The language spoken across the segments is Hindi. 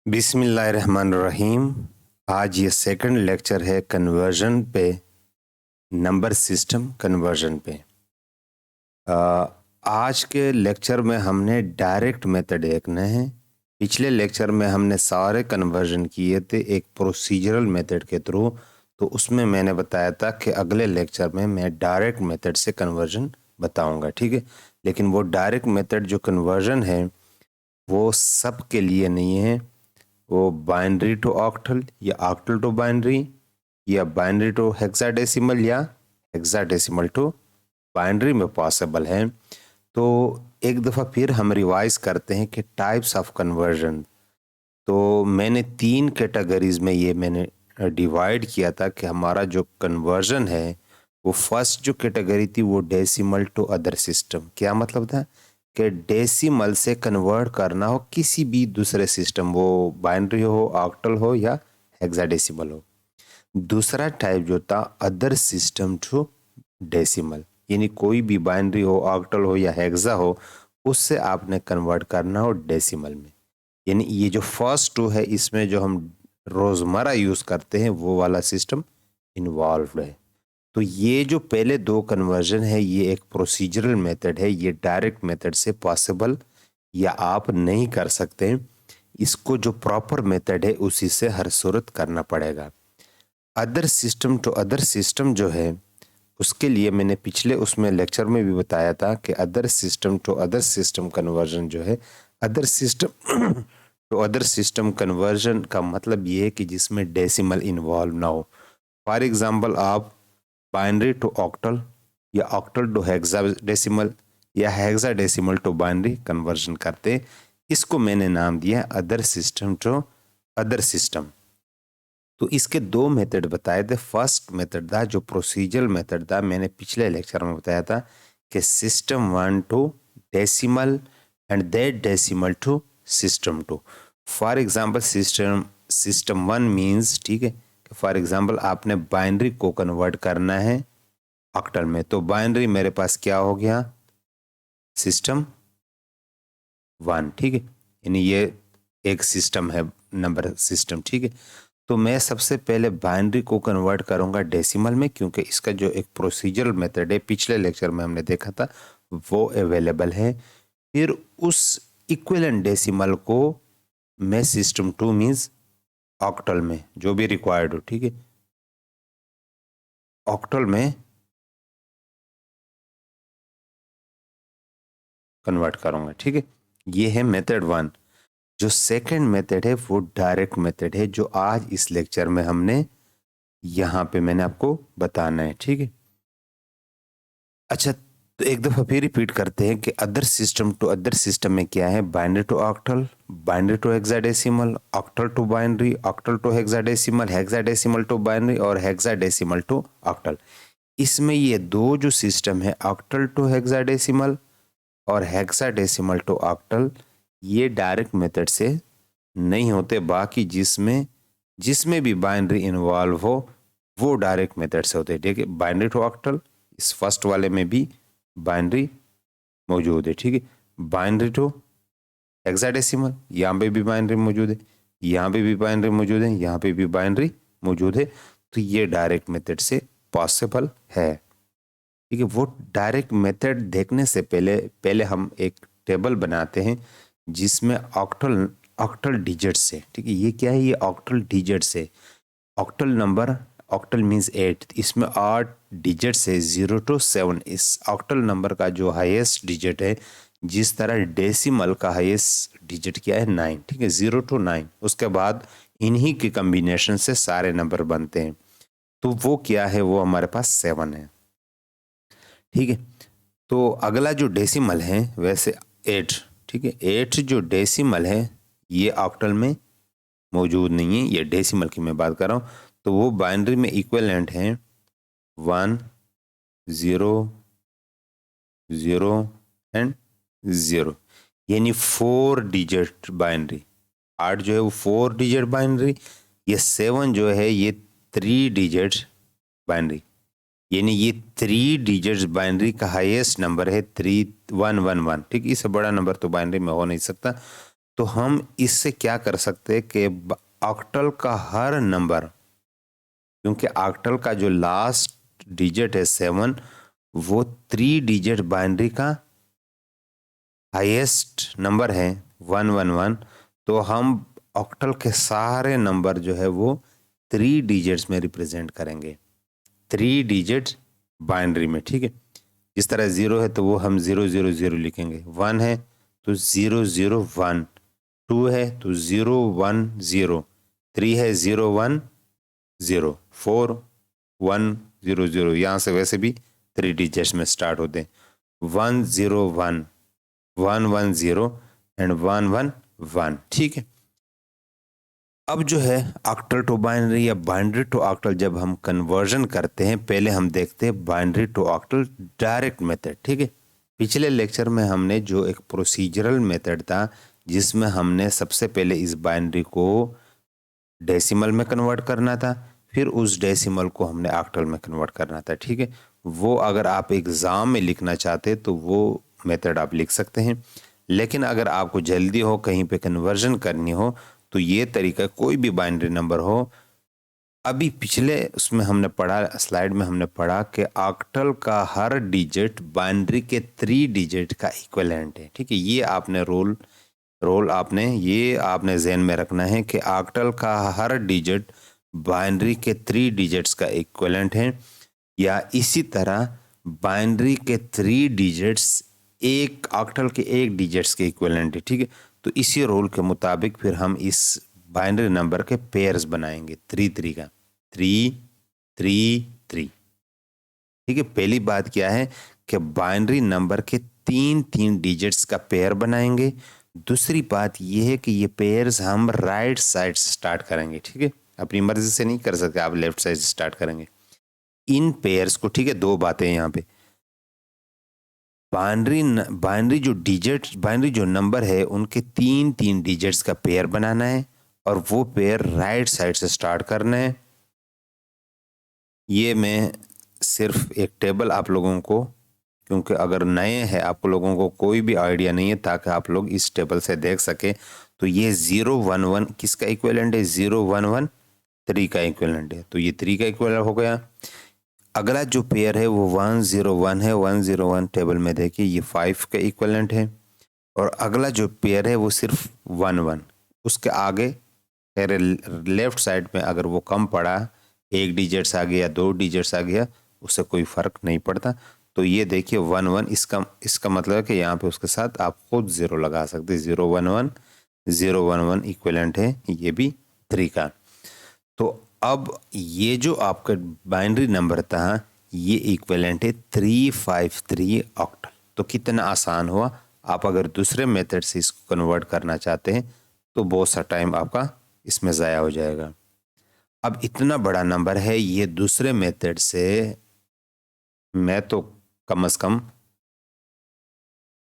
बिस्मिल्लाहिर्रहमानिर्रहीम। आज ये सेकंड लेक्चर है कन्वर्जन पे, नंबर सिस्टम कन्वर्जन पे। आ, आज के लेक्चर में हमने डायरेक्ट मेथड देखना है। पिछले लेक्चर में हमने सारे कन्वर्जन किए थे एक प्रोसीजरल मेथड के थ्रू, तो उसमें मैंने बताया था कि अगले लेक्चर में मैं डायरेक्ट मेथड से कन्वर्जन बताऊंगा, ठीक है। लेकिन वो डायरेक्ट मेथड जो कन्वर्जन है वो सब के लिए नहीं है। वो बाइनरी टू ऑक्टल या ऑक्टल टू बाइनरी या बाइनरी टू हेक्साडेसिमल या हेक्साडेसिमल टू बाइनरी में पॉसिबल है। तो एक दफ़ा फिर हम रिवाइज करते हैं कि टाइप्स ऑफ कन्वर्जन। तो मैंने 3 कैटेगरीज में ये मैंने डिवाइड किया था कि हमारा जो कन्वर्जन है वो फर्स्ट जो कैटेगरी थी वो डेसिमल टू अदर सिस्टम। क्या मतलब था कि डेसिमल से कन्वर्ट करना हो किसी भी दूसरे सिस्टम, वो बाइनरी हो, ऑक्टल हो या हेक्साडेसिमल हो। दूसरा टाइप जो था अदर सिस्टम टू डेसिमल, यानी कोई भी बाइनरी हो, ऑक्टल हो या हेक्सा हो, उससे आपने कन्वर्ट करना हो डेसिमल में। यानी ये जो फर्स्ट टू है इसमें जो हम रोज़मर्रा यूज़ करते हैं वो वाला सिस्टम इन्वॉल्व है। तो ये जो पहले 2 कन्वर्जन है ये एक प्रोसीजरल मेथड है, ये डायरेक्ट मेथड से पॉसिबल या आप नहीं कर सकते। इसको जो प्रॉपर मेथड है उसी से हर सूरत करना पड़ेगा। Other system to other system जो है उसके लिए मैंने पिछले उसमें लेक्चर में भी बताया था कि other system to other system conversion जो है, other system to other system conversion का मतलब ये है कि जिसमें डेसिमल इन्वॉल्व ना हो। फॉर एग्जांपल आप बाइनरी टू ऑक्टल या ऑक्टल टू हेक्साडेसिमल या हेक्साडेसिमल टू बाइनरी कन्वर्जन करते हैं, इसको मैंने नाम दिया other system to other system. तो इसके 2 मेथड बताए थे। फर्स्ट मेथड था जो प्रोसीजरल मेथड था, मैंने पिछले लेक्चर में बताया था कि system 1 to decimal and that decimal to system 2। For example system 1 means, ठीक है, कि फॉर एग्जांपल आपने बाइनरी को कन्वर्ट करना है ऑक्टल में, तो बाइनरी मेरे पास क्या हो गया, सिस्टम 1, ठीक है। यानी ये एक सिस्टम है, नंबर सिस्टम, ठीक है। तो मैं सबसे पहले बाइनरी को कन्वर्ट करूंगा डेसिमल में, क्योंकि इसका जो एक प्रोसीजरल मेथड है पिछले लेक्चर में हमने देखा था वो अवेलेबल है। फिर उस इक्विवेलेंट डेसिमल को मैं सिस्टम 2 मींस ऑक्टल में जो भी रिक्वायर्ड हो, ठीक है, ऑक्टल में कन्वर्ट करूंगा, ठीक है। ये है मेथड 1। जो सेकंड मेथड है वो डायरेक्ट मेथड है, जो आज इस लेक्चर में हमने यहाँ पे मैंने आपको बताना है, ठीक है। अच्छा, तो एक दफ़ा फिर रिपीट करते हैं कि other system to other system में क्या है, binary to octal, binary to hexadecimal, octal to binary, octal to hexadecimal, hexadecimal to binary और हेक्साडेसिमल टू ऑक्टल। इसमें ये 2 जो सिस्टम है ऑक्टल टू हेक्साडेसिमल और हेक्साडेसिमल टू ऑक्टल, ये डायरेक्ट मेथड से नहीं होते। बाकी जिसमें जिसमें भी बाइनरी इन्वॉल्व हो वो डायरेक्ट मेथड से होते हैं, ठीक है। बाइनरी टू ऑक्टल, इस फर्स्ट वाले में भी बाइनरी मौजूद है, ठीक है। बाइनरी टू हेक्साडेसिमल, यहाँ पे भी बाइनरी मौजूद है, यहाँ पे भी बाइनरी मौजूद है, यहाँ पे भी बाइनरी मौजूद है। तो ये डायरेक्ट मेथड से पॉसिबल है, ठीक है। वो डायरेक्ट मेथड देखने से पहले पहले हम एक टेबल बनाते हैं जिसमें ऑक्टल ऑक्टल डिजिट से, ठीक है। ये क्या है, ये ऑक्टल डिजिट से, ऑक्टल नंबर, ऑक्टल मीन्स 8, इसमें 8 डिजिट से 0 to 7। इस ऑक्टल नंबर का जो हाईएस्ट डिजिट है, जिस तरह डेसिमल का हाईएस्ट डिजिट क्या है 9, ठीक है, 0 to 9। उसके बाद इन्हीं के कम्बिनेशन से सारे नंबर बनते हैं। तो वो क्या है, वो हमारे पास 7 है, ठीक है। तो अगला जो डेसिमल है वैसे 8, ठीक है। 8 जो डेसिमल है ये ऑक्टल में मौजूद नहीं है, ये डेसिमल की मैं बात कर रहा हूँ। तो वो बाइनरी में इक्विवेलेंट है 1 0 0 एंड 0, यानी 4 डिजिट बाइनरी। 8 जो है वो 4 डिजिट बाइनरी, ये 7 जो है ये 3 डिजिट बाइनरी, यानी ये 3 डिजिट बाइनरी का हाईएस्ट नंबर है 3111, ठीक। इससे बड़ा नंबर तो बाइनरी में हो नहीं सकता। तो हम इससे क्या कर सकते हैं कि ऑक्टल का हर नंबर, क्योंकि ऑक्टल का जो लास्ट डिजिट है 7, वो 3 डिजिट बाइनरी का हाईएस्ट नंबर है 111। तो हम ऑक्टल के सारे नंबर जो है वो 3 डिजिट्स में रिप्रेजेंट करेंगे, 3 डिजिट बाइनरी में, ठीक है। जिस तरह 0 है तो वो हम 000 लिखेंगे, 1 है तो 001, 2 है तो 010, 3 है 010, 4 100, यहाँ से वैसे भी 3 डिजिट्स में स्टार्ट होते हैं, 101, 110 एंड 111, ठीक है। अब जो है ऑक्टल टू बाइनरी या बाइनरी टू ऑक्टल जब हम कन्वर्जन करते हैं, पहले हम देखते हैं binary to octal direct method, ठीक है। पिछले लेक्चर में हमने जो एक प्रोसीजरल मेथड था जिसमें हमने सबसे पहले इस बाइनरी को डेसिमल में कन्वर्ट करना था, फिर उस डेसिमल को हमने ऑक्टल में कन्वर्ट करना था, ठीक है। वो अगर आप एग्ज़ाम में लिखना चाहते तो वो मेथड आप लिख सकते हैं, लेकिन अगर आपको जल्दी हो कहीं पे कन्वर्जन करनी हो तो ये तरीका, कोई भी बाइनरी नंबर हो, अभी पिछले उसमें हमने पढ़ा, स्लाइड में हमने पढ़ा कि ऑक्टल का हर डिजिट बाइनरी के 3 डिजिट का इक्विवेलेंट है, ठीक है। ये आपने ये आपने ज़हन में रखना है कि ऑक्टल का हर डिजिट बाइनरी के 3 डिजिट्स का इक्विवेलेंट है, या इसी तरह बाइनरी के 3 डिजिट्स एक ऑक्टल के 1 डिजिट्स के इक्विवेलेंट है, ठीक है। तो इसी रूल के मुताबिक फिर हम इस बाइनरी नंबर के पेयर्स बनाएंगे, 3 का 3 3 3, ठीक है। पहली बात क्या है कि बाइनरी नंबर के 3 डिजिट्स का पेयर बनाएंगे। दूसरी बात यह है कि ये पेयर्स हम राइट साइड से स्टार्ट करेंगे, ठीक है। अपनी मर्जी से नहीं कर सकते, आप लेफ्ट साइड से स्टार्ट करेंगे इन पेयर्स को, ठीक है। दो बातें यहाँ पे, बाइनरी जो नंबर है उनके 3 डिजिट्स का पेयर बनाना है और वो पेयर राइट साइड से स्टार्ट करना है। ये मैं सिर्फ एक टेबल आप लोगों को, क्योंकि अगर नए हैं आप लोगों को कोई भी आइडिया नहीं है, ताकि आप लोग इस टेबल से देख सके, तो ये 011 किसका इक्विवेलेंट है, 011 3 का इक्विवेलेंट है, तो ये 3 का इक्विवेलेंट हो गया। अगला जो पेयर है वो 101 है, 101 टेबल में देखिए ये 5 का इक्विवेलेंट है। और अगला जो पेयर है वो सिर्फ 11, उसके आगे लेफ्ट साइड में अगर वो कम पड़ा, 1 डिजिट्स आ गया, 2 डिजिट्स आ गया, उससे कोई फर्क नहीं पड़ता। तो ये देखिए 11, इसका मतलब है कि यहाँ पे उसके साथ आप खुद 0 लगा सकते, 011 इक्विवेलेंट है ये भी 3 का। तो अब ये जो आपका बाइनरी नंबर था ये इक्विवेलेंट है 353 ऑक्टल। तो कितना आसान हुआ। आप अगर दूसरे मेथड से इसको कन्वर्ट करना चाहते हैं तो बहुत सा टाइम आपका इसमें ज़ाया हो जाएगा। अब इतना बड़ा नंबर है, ये दूसरे मेथड से मैं तो कम से कम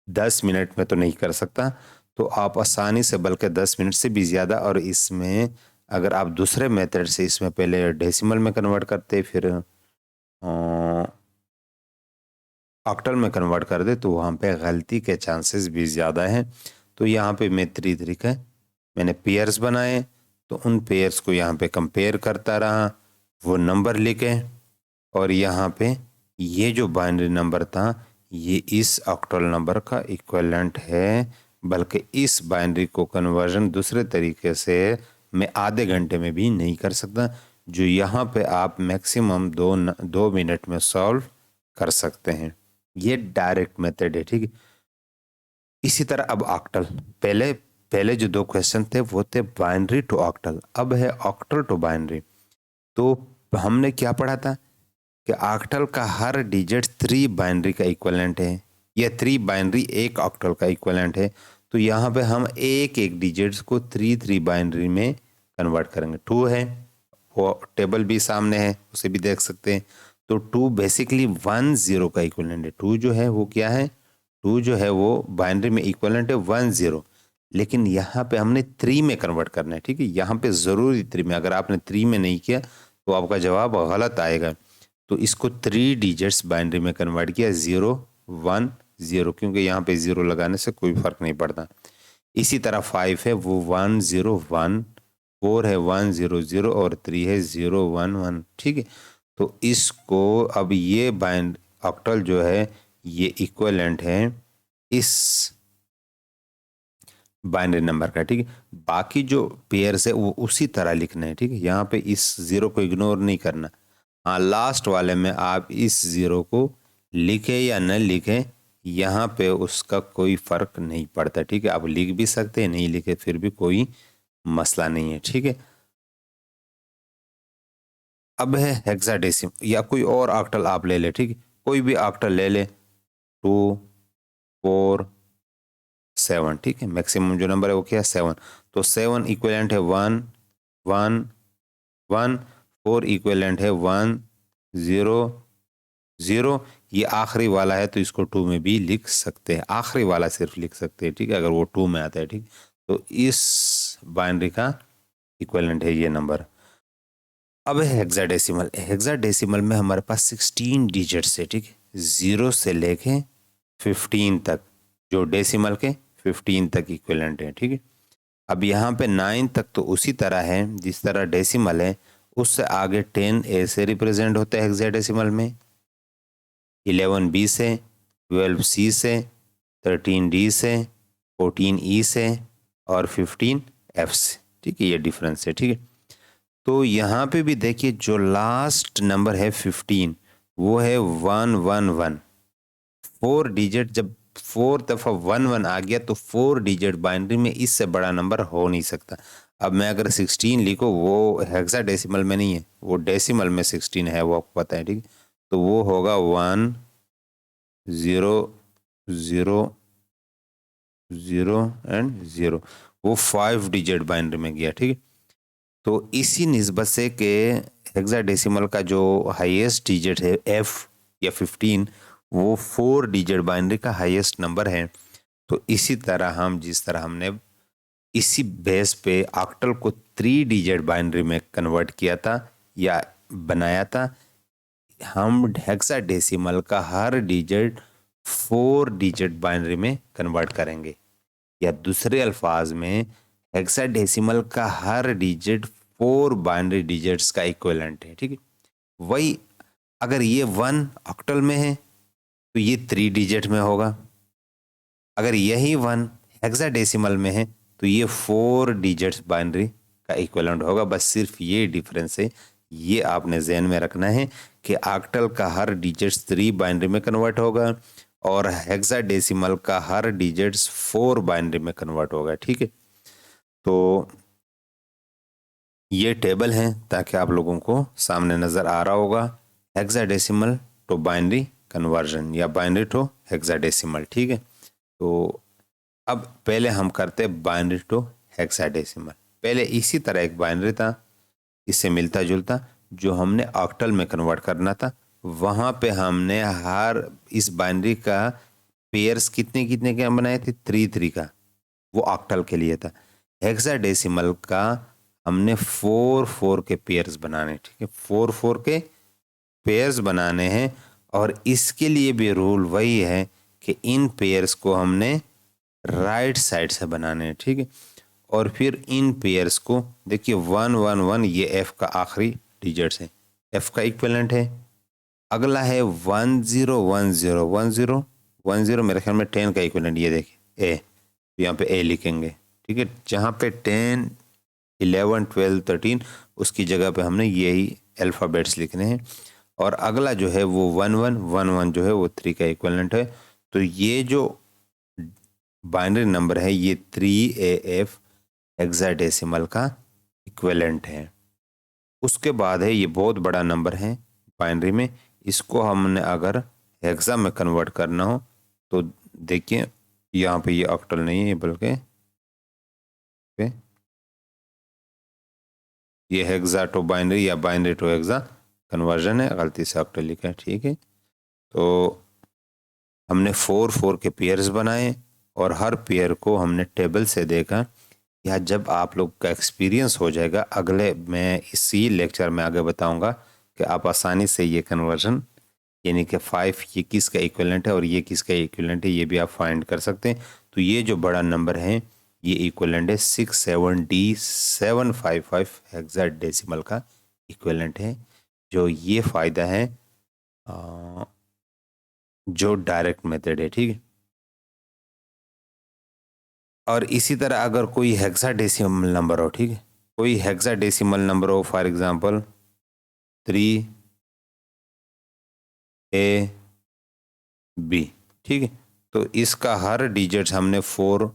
10 मिनट में तो नहीं कर सकता, तो आप आसानी से, बल्कि 10 मिनट से भी ज़्यादा। और इसमें अगर आप दूसरे मेथड से इसमें पहले डेसिमल में कन्वर्ट करते फिर ऑक्टल में कन्वर्ट कर दे तो वहाँ पे गलती के चांसेस भी ज़्यादा हैं। तो यहाँ पे मैं तरीका मैंने पेयर्स बनाए, तो उन पेयर्स को यहाँ पे कंपेयर करता रहा, वो नंबर लिखे, और यहाँ पे ये जो बाइनरी नंबर था ये इस ऑक्टल नंबर का इक्विवेलेंट है। बल्कि इस बाइनरी को कन्वर्जन दूसरे तरीके से मैं आधे घंटे में भी नहीं कर सकता, जो यहाँ पे आप मैक्सिमम 2 मिनट में सॉल्व कर सकते हैं। ये डायरेक्ट मेथड है, ठीक है। इसी तरह अब ऑक्टल, पहले जो 2 क्वेश्चन थे वो थे बाइनरी टू ऑक्टल, अब है ऑक्टल टू बाइनरी। तो हमने क्या पढ़ा था कि ऑक्टल का हर डिजिट 3 बाइनरी का इक्विवेलेंट है, या 3 बाइनरी 1 ऑक्टल का इक्विवेलेंट है। तो यहाँ पे हम एक डिजिट्स को 3 बाइनरी में कन्वर्ट करेंगे। 2 है, वो टेबल भी सामने है, उसे भी देख सकते हैं। तो 2 बेसिकली 10 का इक्विवेलेंट है। 2 जो है वो क्या है, 2 जो है वो बाइनरी में इक्विवेलेंट है 10, लेकिन यहाँ पे हमने 3 में कन्वर्ट करना है, ठीक है। यहाँ पे ज़रूरी 3 में, अगर आपने 3 में नहीं किया तो आपका जवाब गलत आएगा। तो इसको 3 डिजिट्स बाइनरी में कन्वर्ट किया, 0 1 0, क्योंकि यहाँ पे 0 लगाने से कोई फ़र्क नहीं पड़ता। इसी तरह 5 है वो 101, 4 है 100 और 3 है 011। ठीक है, तो इसको अब ये बाइंड ऑक्टल जो है ये इक्विवेलेंट है इस बाइनरी नंबर का। ठीक है, बाकी जो पेयर्स है वो उसी तरह लिखना है। ठीक है, यहाँ पे इस जीरो को इग्नोर नहीं करना। हाँ, लास्ट वाले में आप इस जीरो को लिखे या न लिखे यहाँ पे उसका कोई फर्क नहीं पड़ता। ठीक है, आप लिख भी सकते हैं, नहीं लिखे फिर भी कोई मसला नहीं है। ठीक है, अब है हेक्साडेसिमल या कोई और ऑक्टल आप ले ले। ठीक है, कोई भी ऑक्टल ले ले, 2, 4, 7। ठीक है, मैक्सिमम जो नंबर है वो क्या है 7। तो 7 इक्विवेलेंट है 1, 1, 1। 4 इक्विवेलेंट है 1, 0, 0। ये आखिरी वाला है तो इसको 2 में भी लिख सकते हैं, आखिरी वाला सिर्फ लिख सकते हैं। ठीक है, अगर वो 2 में आता है। ठीक, तो इस बाइनरी का इक्विवेलेंट है ये नंबर। अब है हेक्साडेसिमल। हेक्साडेसिमल में हमारे पास 16 डिजिट्स है। ठीक है, 0 से लेके 15 तक, जो डेसिमल के 15 तक इक्विवेलेंट है। ठीक है, अब यहाँ पे 9 तक तो उसी तरह है जिस तरह डेसिमल है, उससे आगे 10 ए से रिप्रेजेंट होता है हेक्साडेसिमल में, 11 बी से, 12 सी से, 13 डी से, 14 ई से और 15 एफ से। ठीक है, ये डिफरेंस है। ठीक है, तो यहाँ पे भी देखिए जो लास्ट नंबर है 15 वो है 111। 4 डिजिट, जब 4 दफ़ा 11 आ गया तो 4 डिजिट बाइनरी में इससे बड़ा नंबर हो नहीं सकता। अब मैं अगर 16 लिखो, वो हेक्साडेसिमल में नहीं है, वो डेसिमल में 16 है, वो आपको पता है। ठीक है, तो वो होगा 1 0 0 0 एंड 0, वो 5 डिजिट बाइनरी में गया। ठीक है, तो इसी निस्बत से के हेक्साडेसिमल का जो हाईएस्ट डिजिट है एफ या 15, वो 4 डिजिट बाइनरी का हाईएस्ट नंबर है। तो इसी तरह हम जिस तरह हमने इसी बेस पे ऑक्टल को 3 डिजिट बाइनरी में कन्वर्ट किया था या बनाया था, हम हेक्साडेसिमल का हर डिजिट 4 डिजिट बाइनरी में कन्वर्ट करेंगे, या दूसरे अल्फाज में हेक्साडेसिमल का हर डिजिट 4 बाइनरी डिजिट्स का इक्विवेलेंट है। ठीक है, वही अगर ये 1 ऑक्टल में है तो ये 3 डिजिट में होगा, अगर यही 1 हेक्साडेसिमल में है तो ये 4 डिजिट्स बाइनरी का इक्विवेलेंट होगा। बस सिर्फ ये डिफरेंस है, ये आपने ज़हन में रखना है कि ऑक्टल का हर डिजिट्स 3 बाइनरी में कन्वर्ट होगा और हेक्साडेसिमल का हर डिजिट्स 4 बाइनरी में कन्वर्ट होगा। ठीक है, तो ये टेबल है ताकि आप लोगों को सामने नज़र आ रहा होगा, हेक्साडेसिमल टू बाइनरी कन्वर्जन या बाइनरी टू हेक्साडेसिमल। ठीक है, तो अब पहले हम करते बाइनरी टू हेक्साडेसिमल। पहले इसी तरह एक बाइनरी था, इससे मिलता जुलता, जो हमने ऑक्टल में कन्वर्ट करना था। वहाँ पे हमने हर इस बाइनरी का पेयर्स कितने कितने के बनाए थे, 3 का, वो ऑक्टल के लिए था। हेक्साडेसिमल का हमने 4 के पेयर्स बनाने। ठीक है, 4 के पेयर्स बनाने हैं और इसके लिए भी रूल वही है कि इन पेयर्स को हमने राइट साइड से बनाने हैं। ठीक है, और फिर इन पेयर्स को देखिए 111, ये एफ का आखिरी डिजिट्स है, एफ का इक्विवेलेंट है। अगला है 10101010, मेरे ख्याल में 10 का इक्विवेलेंट, ये देखिए ए, तो यहाँ पे ए लिखेंगे। ठीक है, जहाँ पे 10, 11, 12, 13 उसकी जगह पे हमने यही अल्फ़ाबेट्स लिखने हैं। और अगला जो है वो 1111 जो है वो 3 का इक्विवेलेंट है। तो ये जो बाइनरी नंबर है ये 3AF हेक्साडेसिमल का इक्विवेलेंट है। उसके बाद है ये बहुत बड़ा नंबर है बाइनरी में, इसको हमने अगर हेक्सा में कन्वर्ट करना हो तो देखिए यहाँ पे ये ऑक्टल नहीं है बल्कि ये हेक्सा टू बाइनरी या बाइनरी टू हेक्सा कन्वर्जन है, गलती से ऑक्टल लिखा है। ठीक है, तो हमने 4 के पेयर्स बनाए और हर पेयर को हमने टेबल से देखा। या जब आप लोग का एक्सपीरियंस हो जाएगा, अगले मैं इसी लेक्चर में आगे बताऊंगा कि आप आसानी से ये कन्वर्जन, यानी कि 5 ये किसका इक्विवेलेंट है और ये किसका इक्विवेलेंट है, ये भी आप फाइंड कर सकते हैं। तो ये जो बड़ा नंबर है ये इक्विवेलेंट है 67D755 हेक्साडेसिमल का इक्विवेलेंट है। जो ये फ़ायदा है जो डायरेक्ट मेथड है, ठीक है। और इसी तरह अगर कोई हेक्साडेसिमल नंबर हो, ठीक है, कोई हेक्साडेसिमल नंबर हो, फॉर एग्जांपल 3AB, ठीक है, तो इसका हर डिजिट हमने 4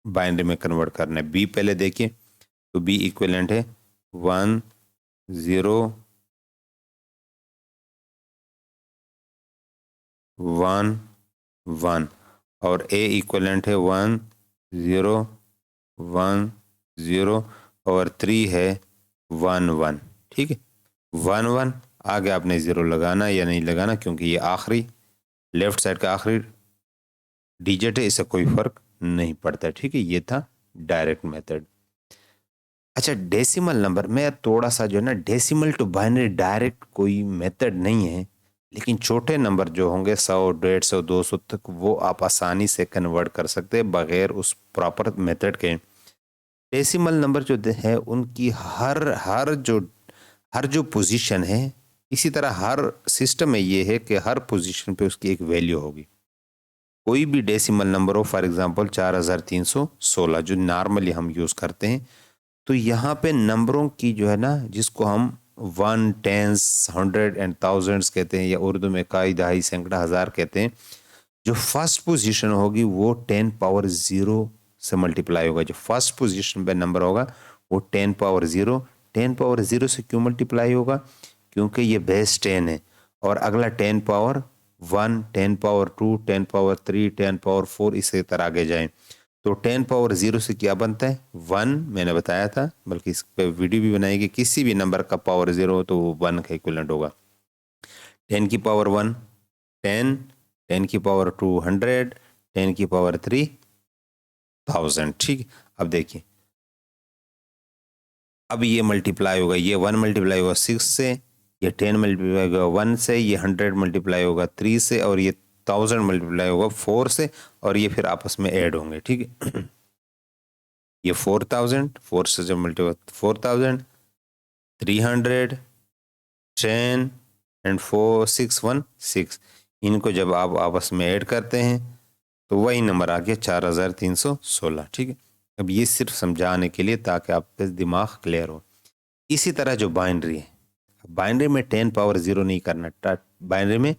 बाइनरी में कन्वर्ट करना है। बी पहले देखिए, तो बी इक्विवेलेंट है 1 0 1 1 और ए इक्विवेलेंट है 1 0 1 0 और 3 है 1 1, ठीक है। 1 1 आगे आपने ज़ीरो लगाना या नहीं लगाना, क्योंकि ये आखिरी लेफ्ट साइड का आखिरी डिजिट है, इससे कोई फर्क नहीं पड़ता, ठीक है। ये था डायरेक्ट मेथड। अच्छा, डेसिमल नंबर में थोड़ा सा जो है ना, डेसिमल टू बाइनरी डायरेक्ट कोई मेथड नहीं है, लेकिन छोटे नंबर जो होंगे 100 150 200 तक, वो आप आसानी से कन्वर्ट कर सकते हैं बगैर उस प्रॉपर मेथड के। डेसिमल नंबर जो है उनकी हर जो पोजीशन है, इसी तरह हर सिस्टम में ये है कि हर पोजीशन पे उसकी एक वैल्यू होगी। कोई भी डेसिमल नंबर हो, फॉर एग्जांपल 4316 जो नॉर्मली हम यूज़ करते हैं, तो यहाँ पे नंबरों की जो है ना, जिसको हम 1 10 100 एंड थाउजेंड्स कहते हैं, या उर्दू में काई दहाई सैकड़ा हज़ार कहते हैं, जो फर्स्ट पोजीशन होगी वो 10 पावर 0 से मल्टीप्लाई होगा। जो फर्स्ट पोजीशन पे नंबर होगा वो 10 पावर 0, 10 पावर 0 से क्यों मल्टीप्लाई होगा, क्योंकि ये बेस 10 है, और अगला 10 पावर 1, 10 पावर 2, 10 पावर 3, 10 पावर 4, इसी तरह आगे जाएं। तो 10 पावर 0 से क्या बनता है 1, मैंने बताया था, बल्कि इस पे वीडियो भी बनाई कि किसी भी नंबर का पावर 0 हो तो वो 1 का इक्विवेलेंट होगा। 10 की पावर 1 10, 10 की पावर 2 100, 10 की पावर 3 1000, ठीक। अब देखिए, अब ये मल्टीप्लाई होगा, ये 1 मल्टीप्लाई होगा 6 से, ये 10 मल्टीप्लाई होगा 1 से, ये 100 मल्टीप्लाई होगा 3 से, और ये 1000 मल्टीप्लाई होगा 4 से, और ये फिर आपस में ऐड होंगे, ठीक है। ये 4000, 4 से जब मल्टीप्लाई 4000, 300, 10 एंड 4 616, इनको जब आप आपस में ऐड करते हैं तो वही नंबर आ गया 4316, ठीक है। अब ये सिर्फ समझाने के लिए, ताकि आपका दिमाग क्लियर हो। इसी तरह जो बाइनरी है, बाइनरी में 10 पावर 0 नहीं करना, बाइनरी में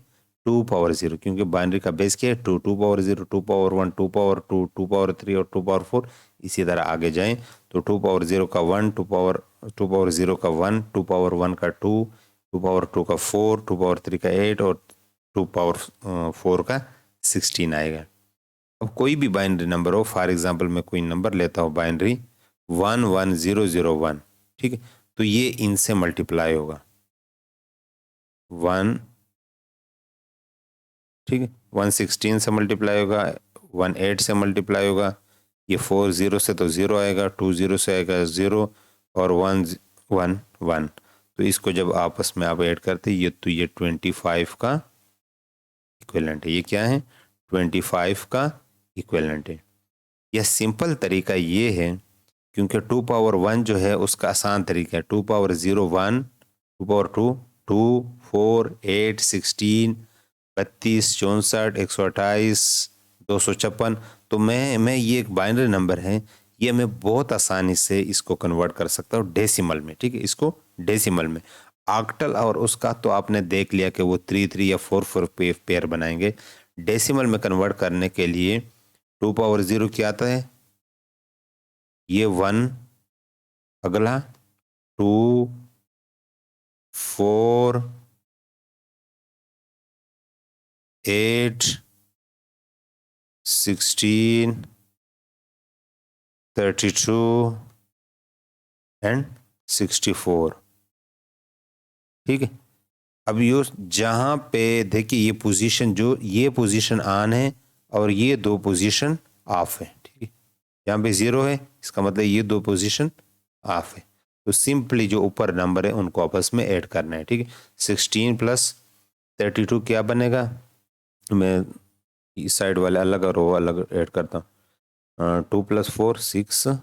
2 पावर 0, क्योंकि बाइनरी का बेस क्या है 2, 2 पावर 0, 2 पावर 1, 2 पावर 2, 2 पावर 3 और 2 पावर 4, इसी तरह आगे जाएं तो 2 पावर 0 का 1, 2 पावर 0 का 1, 2 पावर 1 का 2, 2 पावर 2 का 4, 2 पावर 3 का 8 और 2 पावर 4 का 16 आएगा। अब कोई भी बाइनरी नंबर हो, फॉर एग्जांपल मैं कोई नंबर लेता हूँ बाइनरी 11001, ठीक है, तो ये इनसे मल्टीप्लाई होगा 1, ठीक है, 116 से मल्टीप्लाई होगा, 18 से मल्टीप्लाई होगा, ये 4 0 से तो 0 आएगा, 2 0 से आएगा 0, और 1 1 1, तो इसको जब आपस में आप ऐड करते हैं, ये तो ये 25 का इक्विवेलेंट है। ये क्या है 25 का इक्विवेलेंट है। यह सिंपल तरीका ये है, क्योंकि 2 पावर 1 जो है उसका आसान तरीका है, 2 पावर 0 1, 2 पावर 2 2, 4 8 16 32 64 128 256, तो मैं ये एक बाइनरी नंबर है, ये मैं बहुत आसानी से इसको कन्वर्ट कर सकता हूँ डेसिमल में, ठीक है। इसको डेसिमल में, ऑक्टल और उसका तो आपने देख लिया कि वो 3 3 या 4 4 पेयर बनाएंगे। डेसिमल में कन्वर्ट करने के लिए 2 पावर 0 क्या आता है, ये 1, अगला 2 4 8 16 32 एंड 64, ठीक है। अब ये जहाँ पे देखिए, ये पोजीशन जो ये पोजीशन ऑन है और ये दो पोजीशन ऑफ है, ठीक है। यहाँ पे 0 है, इसका मतलब ये दो पोजीशन ऑफ है, तो सिंपली जो ऊपर नंबर है उनको आपस में ऐड करना है, ठीक है। 16 प्लस 32 क्या बनेगा, मैं इस साइड वाले अलग और वो अलग ऐड करता हूँ, 2 + 4 6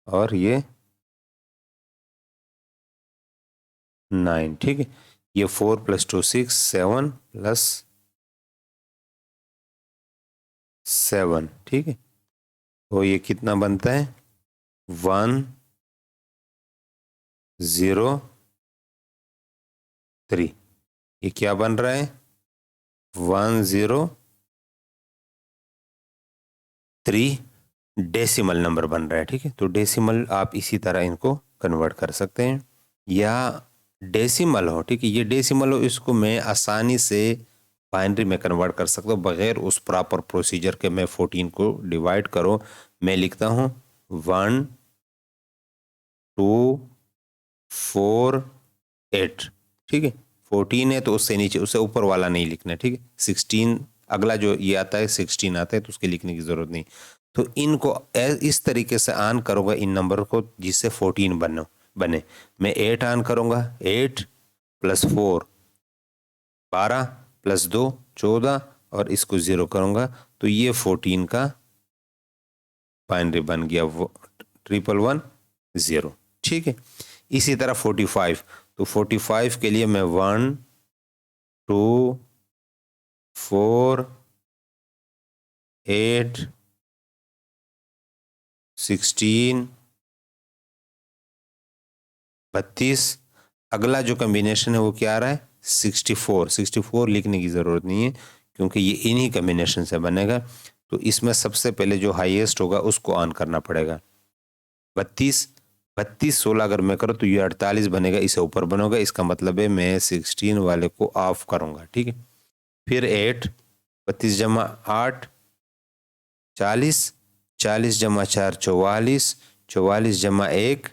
और ये 9, ठीक है। ये 4 + 2 6 7 + 7, ठीक है। तो ये कितना बनता है 1 0 3। ये क्या बन रहा है 1 0 3 डेसिमल नंबर बन रहा है, ठीक है। तो डेसिमल आप इसी तरह इनको कन्वर्ट कर सकते हैं, या डेसिमल हो, ठीक है, ये डेसिमल हो, इसको मैं आसानी से बाइनरी में कन्वर्ट कर सकता हूँ बगैर उस प्रॉपर प्रोसीजर के। मैं 14 को डिवाइड करो, मैं लिखता हूँ 1 2 4 8, ठीक है। 14 है तो उससे नीचे, उससे ऊपर वाला नहीं लिखना, ठीक है। 16 अगला जो ये आता है 16 आता है, तो उसके लिखने की जरूरत नहीं। तो इनको इस तरीके से ऑन करूंगा इन नंबर को जिससे 14 बने। मैं 8 ऑन करूंगा, 8 + 4 12 + 2 14 और इसको 0 करूंगा तो ये 14 का बाइनरी बन गया 1 1 1 0, ठीक है। इसी तरह 45, तो 45 के लिए मैं 1 2 4 8 16 32, अगला जो कम्बिनेशन है वो क्या आ रहा है 64। 64 लिखने की ज़रूरत नहीं है क्योंकि ये इन्हीं कम्बिनेशन से बनेगा। तो इसमें सबसे पहले जो हाईएस्ट होगा उसको ऑन करना पड़ेगा। 32 32 16 अगर मैं करूँ तो ये 48 बनेगा, इसे ऊपर बनेगा, इसका मतलब है मैं 16 वाले को ऑफ करूँगा, ठीक है। फिर 8 32 जमा 8 40 40 जमा 4 44 44 जमा 1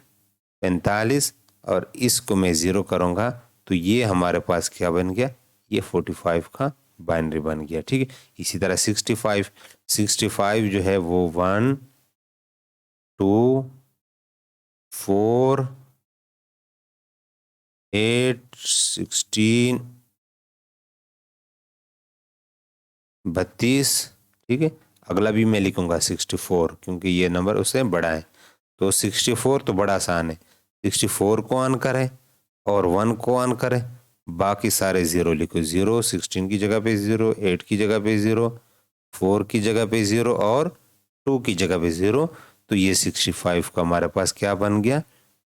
45 और इसको मैं 0 करूँगा तो ये हमारे पास क्या बन गया, ये 45 का बाइनरी बन गया, ठीक है। इसी तरह 65 जो है वो 1 2 4 8 16 32, ठीक है। अगला भी मैं लिखूंगा 64 क्योंकि ये नंबर उससे बड़ा है। तो 64 तो बड़ा आसान है, 64 को ऑन करें और 1 को ऑन करें, बाकी सारे 0 लिखो। 0 16 की जगह पे 0, 8 की जगह पे 0, 4 की जगह पे 0 और 2 की जगह पे 0। तो ये 65 का हमारे पास क्या बन गया,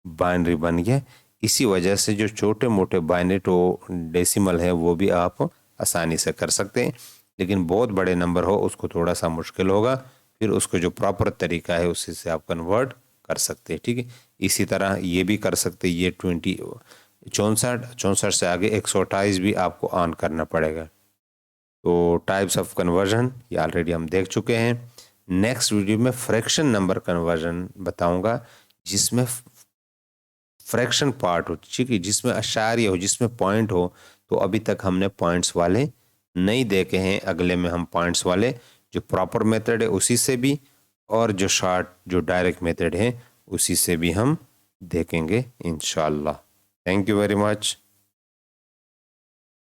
बाइनरी बन गया। इसी वजह से जो छोटे मोटे बाइनरी तो डेसिमल है वो भी आप आसानी से कर सकते हैं, लेकिन बहुत बड़े नंबर हो उसको थोड़ा सा मुश्किल होगा। फिर उसको जो प्रॉपर तरीका है उसी से आप कन्वर्ट कर सकते हैं, ठीक है। इसी तरह ये भी कर सकते हैं, ये 64 से आगे 128 भी आपको ऑन करना पड़ेगा। तो टाइप्स ऑफ कन्वर्जन ये ऑलरेडी हम देख चुके हैं। नेक्स्ट वीडियो में फ्रैक्शन नंबर कन्वर्जन बताऊंगा जिसमें फ्रैक्शन पार्ट हो, ठीक है, जिसमें अशारिया हो, जिसमें पॉइंट हो। तो अभी तक हमने पॉइंट्स वाले नहीं देखे हैं, अगले में हम पॉइंट्स वाले जो प्रॉपर मेथड है उसी से भी और जो शॉर्ट जो डायरेक्ट मेथड है उसी से भी हम देखेंगे इंशाल्लाह। Thank you very much.